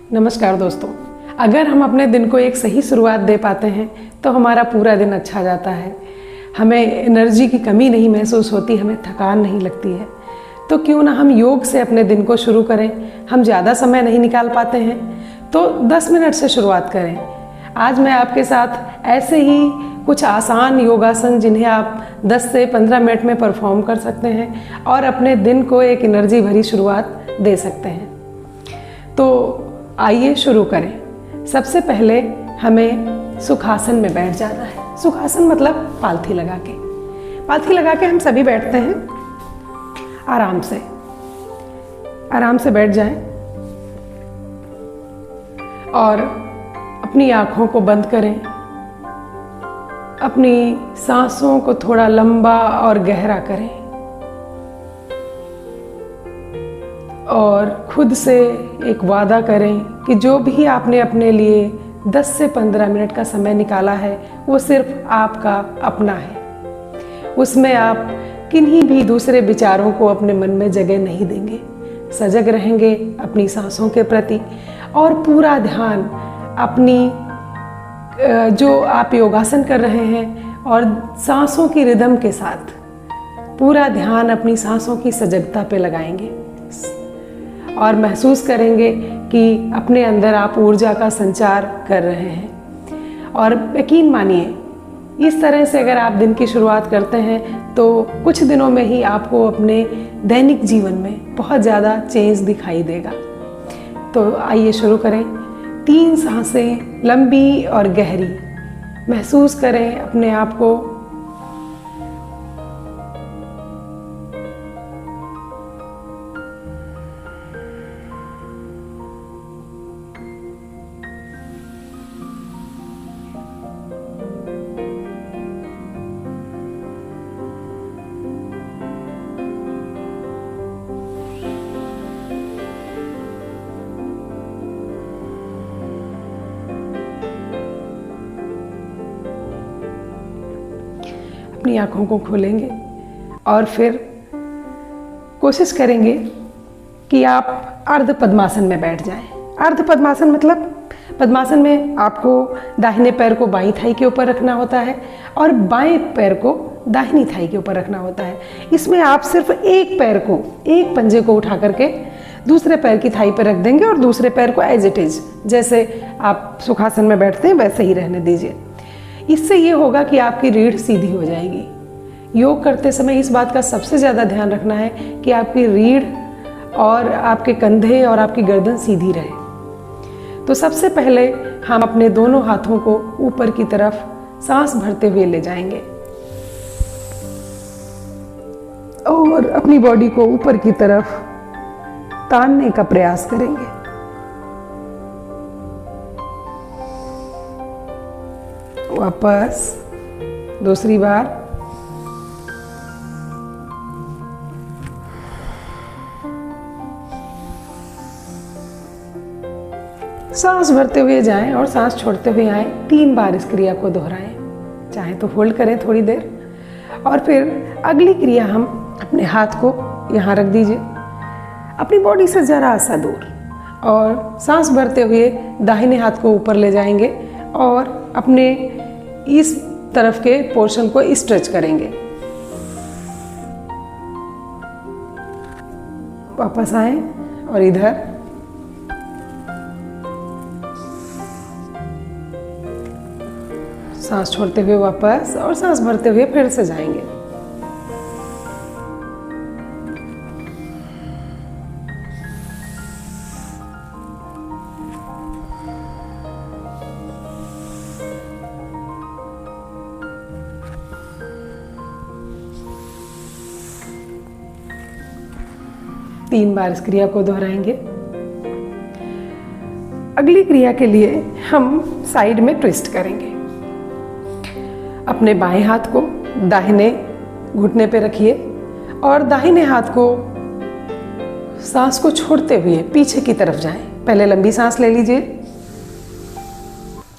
नमस्कार दोस्तों, अगर हम अपने दिन को एक सही शुरुआत दे पाते हैं तो हमारा पूरा दिन अच्छा जाता है। हमें एनर्जी की कमी नहीं महसूस होती, हमें थकान नहीं लगती है। तो क्यों ना हम योग से अपने दिन को शुरू करें। हम ज़्यादा समय नहीं निकाल पाते हैं तो 10 मिनट से शुरुआत करें। आज मैं आपके साथ ऐसे ही कुछ आसान योगासन जिन्हें आप 10 से 15 मिनट में परफॉर्म कर सकते हैं और अपने दिन को एक एनर्जी भरी शुरुआत दे सकते हैं। तो आइए शुरू करें। सबसे पहले हमें सुखासन में बैठ जाना है। सुखासन मतलब पालथी लगा के। पालथी लगा के हम सभी बैठते हैं। आराम से बैठ जाएं और अपनी आँखों को बंद करें। अपनी सांसों को थोड़ा लंबा और गहरा करें और खुद से एक वादा करें कि जो भी आपने अपने लिए 10 से 15 मिनट का समय निकाला है वो सिर्फ आपका अपना है। उसमें आप किन्हीं भी दूसरे विचारों को अपने मन में जगह नहीं देंगे। सजग रहेंगे अपनी सांसों के प्रति और पूरा ध्यान अपनी जो आप योगासन कर रहे हैं और सांसों की रिदम के साथ पूरा ध्यान अपनी सांसों की सजगता पे लगाएंगे और महसूस करेंगे कि अपने अंदर आप ऊर्जा का संचार कर रहे हैं। और यकीन मानिए, इस तरह से अगर आप दिन की शुरुआत करते हैं तो कुछ दिनों में ही आपको अपने दैनिक जीवन में बहुत ज़्यादा चेंज दिखाई देगा। तो आइए शुरू करें। 3 सांसें लंबी और गहरी महसूस करें अपने आप को। अपनी आँखों को खोलेंगे और फिर कोशिश करेंगे कि आप अर्ध पद्मासन में बैठ जाएं। अर्ध पद्मासन मतलब पद्मासन में आपको दाहिने पैर को बाईं थाई के ऊपर रखना होता है और बाएं पैर को दाहिनी थाई के ऊपर रखना होता है। इसमें आप सिर्फ एक पैर को, एक पंजे को उठा करके दूसरे पैर की थाई पर रख देंगे और दूसरे पैर को एज इट इज जैसे आप सुखासन में बैठते हैं वैसे ही रहने दीजिए। इससे ये होगा कि आपकी रीढ़ सीधी हो जाएगी। योग करते समय इस बात का सबसे ज़्यादा ध्यान रखना है कि आपकी रीढ़ और आपके कंधे और आपकी गर्दन सीधी रहे। तो सबसे पहले हम अपने दोनों हाथों को ऊपर की तरफ सांस भरते हुए ले जाएंगे और अपनी बॉडी को ऊपर की तरफ तानने का प्रयास करेंगे। वापस दूसरी बार। सांस भरते हुए जाएं और सांस छोड़ते हुए आएं। 3 बार इस क्रिया को दोहराएं। चाहे तो होल्ड करें थोड़ी देर और फिर अगली क्रिया हम अपने हाथ को यहाँ रख दीजिए अपनी बॉडी से जरा सा दूर और सांस भरते हुए दाहिने हाथ को ऊपर ले जाएंगे और अपने इस तरफ के पोर्शन को स्ट्रेच करेंगे। वापस आएं और इधर सांस छोड़ते हुए वापस और सांस भरते हुए फिर से जाएंगे। तीन बार इस क्रिया को दोहराएंगे। अगली क्रिया के लिए हम साइड में ट्विस्ट करेंगे। अपने बाएं हाथ को दाहिने घुटने पे रखिए और दाहिने हाथ को सांस को छोड़ते हुए पीछे की तरफ जाएं। पहले लंबी सांस ले लीजिए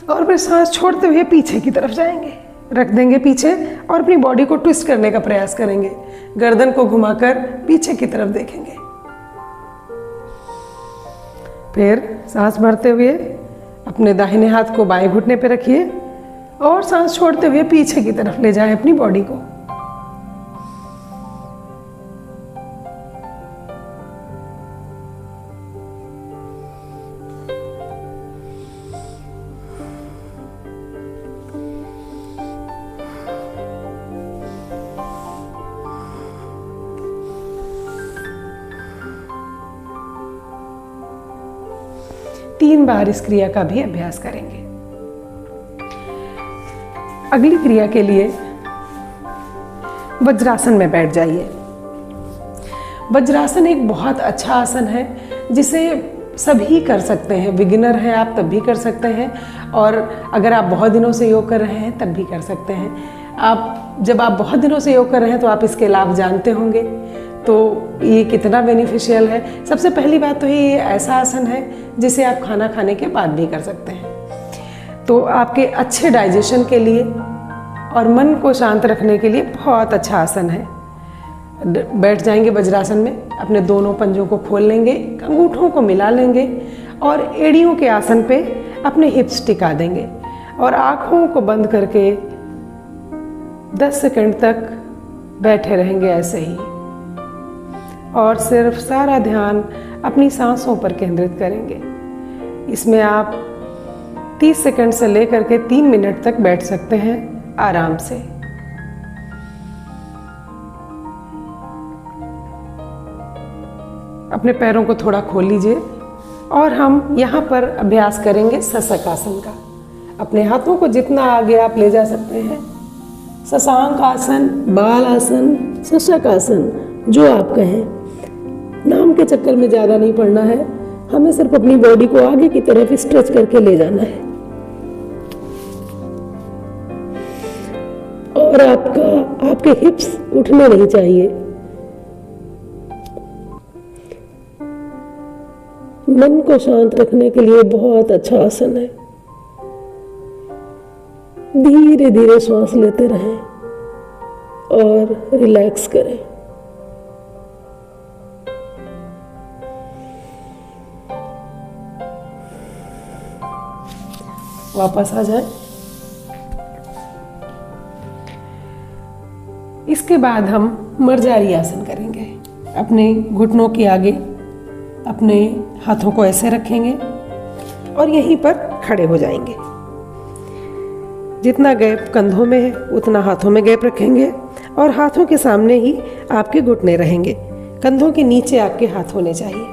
और फिर सांस छोड़ते हुए पीछे की तरफ जाएंगे। रख देंगे पीछे और अपनी बॉडी को ट्विस्ट करने का प्रयास करेंगे। गर्दन को घुमाकर पीछे की तरफ देखेंगे। फिर सांस भरते हुए अपने दाहिने हाथ को बाएं घुटने पे रखिए और सांस छोड़ते हुए पीछे की तरफ ले जाएं अपनी बॉडी को। तीन बार इस क्रिया का भी अभ्यास करेंगे। अगली क्रिया के लिए वज्रासन में बैठ जाइए। वज्रासन एक बहुत अच्छा आसन है जिसे सभी कर सकते हैं। बिगिनर हैं आप तब भी कर सकते हैं, और अगर आप बहुत दिनों से योग कर रहे हैं तब भी कर सकते हैं। जब आप बहुत दिनों से योग कर रहे हैं तो आप इसके लाभ जानते होंगे, तो ये कितना बेनिफिशियल है। सबसे पहली बात तो ये ऐसा आसन है जिसे आप खाना खाने के बाद भी कर सकते हैं। तो आपके अच्छे डाइजेशन के लिए और मन को शांत रखने के लिए बहुत अच्छा आसन है। बैठ जाएंगे वज्रासन में, अपने दोनों पंजों को खोल लेंगे, अंगूठों को मिला लेंगे और एड़ियों के आसन पे अपने हिप्स टिका देंगे और आँखों को बंद करके 10 सेकंड तक बैठे रहेंगे ऐसे ही, और सिर्फ सारा ध्यान अपनी सांसों पर केंद्रित करेंगे। इसमें आप 30 सेकंड से लेकर के 3 मिनट तक बैठ सकते हैं आराम से। अपने पैरों को थोड़ा खोल लीजिए और हम यहाँ पर अभ्यास करेंगे शशक आसन का। अपने हाथों को जितना आगे आप ले जा सकते हैं, शशांक आसन, बाल आसन, शशक आसन, जो आप कहें। नाम के चक्कर में ज़्यादा नहीं पड़ना है, हमें सिर्फ अपनी बॉडी को आगे की तरफ स्ट्रेच करके ले जाना है। और आपके हिप्स उठने नहीं चाहिए। मन को शांत रखने के लिए बहुत अच्छा आसन है। धीरे धीरे श्वास लेते रहें और रिलैक्स करें। वापस आ जाए। इसके बाद हम मर्जारी आसन करेंगे। अपने घुटनों के आगे अपने हाथों को ऐसे रखेंगे और यहीं पर खड़े हो जाएंगे। जितना गैप कंधों में है उतना हाथों में गैप रखेंगे और हाथों के सामने ही आपके घुटने रहेंगे। कंधों के नीचे आपके हाथ होने चाहिए।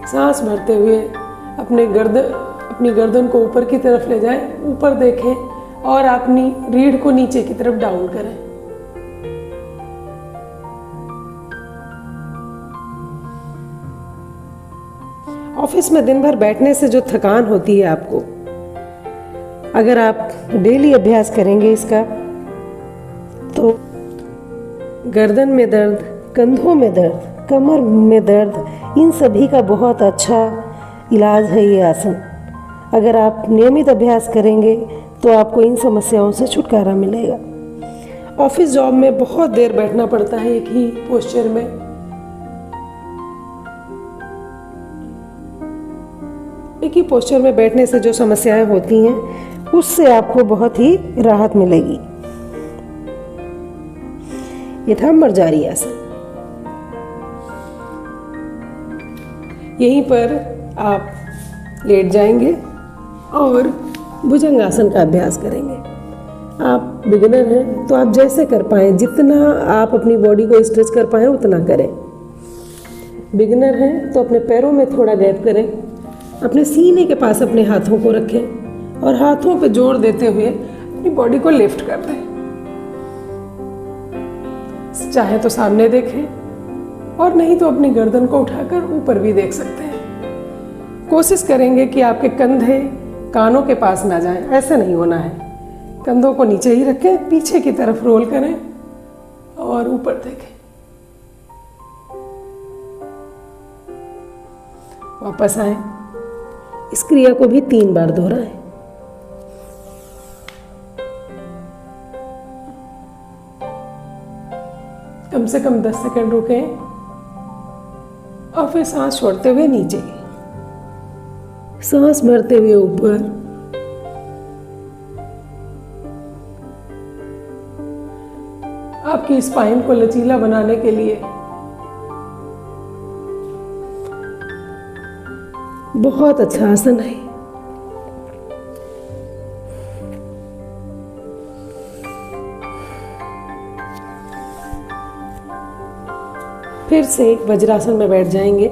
सांस भरते हुए अपनी गर्दन को ऊपर की तरफ ले जाएं, ऊपर देखें और अपनी रीढ़ को नीचे की तरफ डाउन करें। ऑफिस में दिन भर बैठने से जो थकान होती है आपको, अगर आप डेली अभ्यास करेंगे इसका, तो गर्दन में दर्द, कंधों में दर्द, कमर में दर्द, इन सभी का बहुत अच्छा इलाज है ये आसन। अगर आप नियमित अभ्यास करेंगे तो आपको इन समस्याओं से छुटकारा मिलेगा। ऑफिस जॉब में बहुत देर बैठना पड़ता है एक ही पोस्चर में। एक ही पोस्चर में बैठने से जो समस्याएं होती हैं उससे आपको बहुत ही राहत मिलेगी। ये था मर्जारी आसन। यहीं पर आप लेट जाएंगे और भुजंगासन का अभ्यास करेंगे। आप बिगिनर हैं तो आप जैसे कर पाएं, जितना आप अपनी बॉडी को स्ट्रेच कर पाएं उतना करें। बिगिनर हैं तो अपने पैरों में थोड़ा गैप करें, अपने सीने के पास अपने हाथों को रखें और हाथों पे जोर देते हुए अपनी बॉडी को लिफ्ट कर दें। चाहे तो सामने देखें और नहीं तो अपनी गर्दन को उठाकर ऊपर भी देख सकते हैं। कोशिश करेंगे कि आपके कंधे कानों के पास ना जाएं, ऐसे नहीं होना है। कंधों को नीचे ही रखें, पीछे की तरफ रोल करें और ऊपर देखें। वापस आए। इस क्रिया को भी 3 बार दोहराएं। कम से कम 10 सेकंड रुकें और फिर सांस छोड़ते हुए नीचे सांस भरते हुए ऊपर, आपकी स्पाइन को लचीला बनाने के लिए बहुत अच्छा आसन है। फिर से वज्रासन में बैठ जाएंगे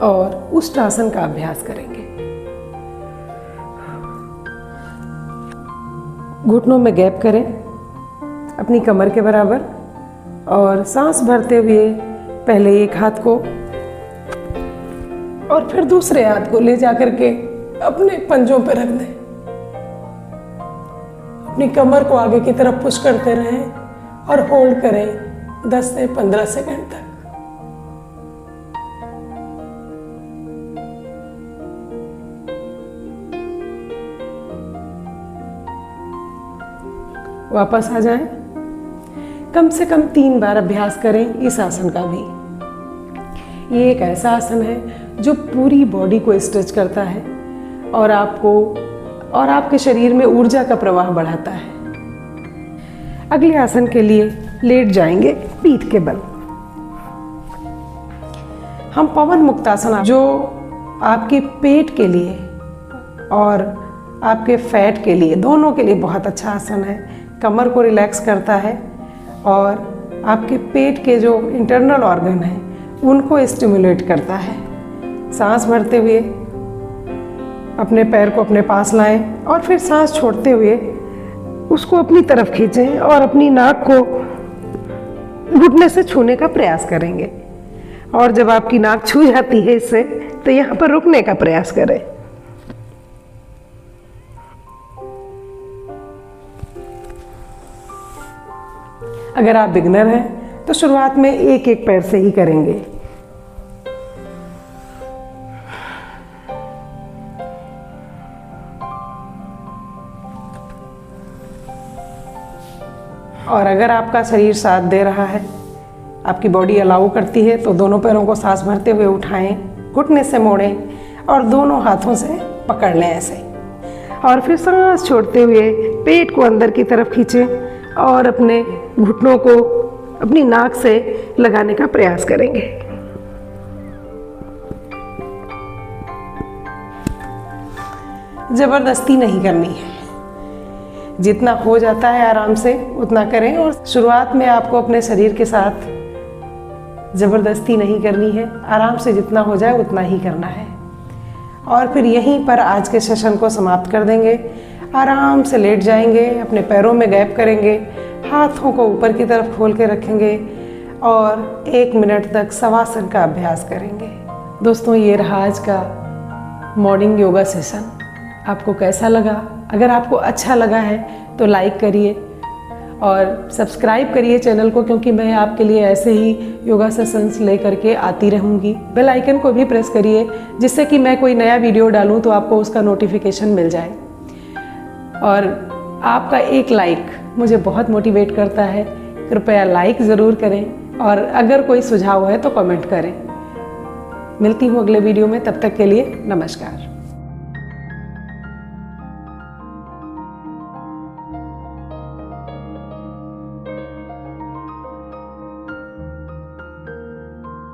और उष्ट्रासन का अभ्यास करेंगे। घुटनों में गैप करें अपनी कमर के बराबर और सांस भरते हुए पहले एक हाथ को और फिर दूसरे हाथ को ले जाकर के अपने पंजों पर रख दें। अपनी कमर को आगे की तरफ पुश करते रहें और होल्ड करें 10 से 15 सेकंड तक। वापस आ जाएं। कम से कम 3 बार अभ्यास करें इस आसन का भी। ये एक ऐसा आसन है जो पूरी बॉडी को स्ट्रेच करता है और आपको और आपके शरीर में ऊर्जा का प्रवाह बढ़ाता है। अगले आसन के लिए लेट जाएंगे पीठ के बल। हम पवन मुक्तासन, जो आपके पेट के लिए और आपके फैट के लिए, दोनों के लिए बहुत अच्छा आसन है। कमर को रिलैक्स करता है और आपके पेट के जो इंटरनल ऑर्गन हैं उनको स्टिमुलेट करता है। सांस भरते हुए अपने पैर को अपने पास लाएं और फिर सांस छोड़ते हुए उसको अपनी तरफ खींचें और अपनी नाक को घुटने से छूने का प्रयास करेंगे। और जब आपकी नाक छू जाती है इससे, तो यहाँ पर रुकने का प्रयास करें। अगर आप बिगनर हैं तो शुरुआत में एक एक पैर से ही करेंगे। और अगर आपका शरीर साथ दे रहा है, आपकी बॉडी अलाउ करती है, तो दोनों पैरों को सांस भरते हुए उठाएं, घुटने से मोड़ें और दोनों हाथों से पकड़ लें ऐसे। और फिर सांस छोड़ते हुए पेट को अंदर की तरफ खींचें और अपने घुटनों को अपनी नाक से लगाने का प्रयास करेंगे। जबरदस्ती नहीं करनी है, जितना हो जाता है आराम से उतना करें। और शुरुआत में आपको अपने शरीर के साथ जबरदस्ती नहीं करनी है, आराम से जितना हो जाए उतना ही करना है। और फिर यहीं पर आज के सेशन को समाप्त कर देंगे। आराम से लेट जाएंगे, अपने पैरों में गैप करेंगे, हाथों को ऊपर की तरफ खोल के रखेंगे और 1 मिनट तक शवासन का अभ्यास करेंगे। दोस्तों, ये रहा आज का मॉर्निंग योगा सेशन। आपको कैसा लगा? अगर आपको अच्छा लगा है तो लाइक करिए और सब्सक्राइब करिए चैनल को, क्योंकि मैं आपके लिए ऐसे ही योगा सेशंस लेकर के आती रहूँगी। बेल आइकन को भी प्रेस करिए जिससे कि मैं कोई नया वीडियो डालूँ तो आपको उसका नोटिफिकेशन मिल जाए। और आपका एक लाइक मुझे बहुत मोटिवेट करता है। कृपया लाइक ज़रूर करें और अगर कोई सुझाव है तो कमेंट करें। मिलती हूँ अगले वीडियो में, तब तक के लिए नमस्कार।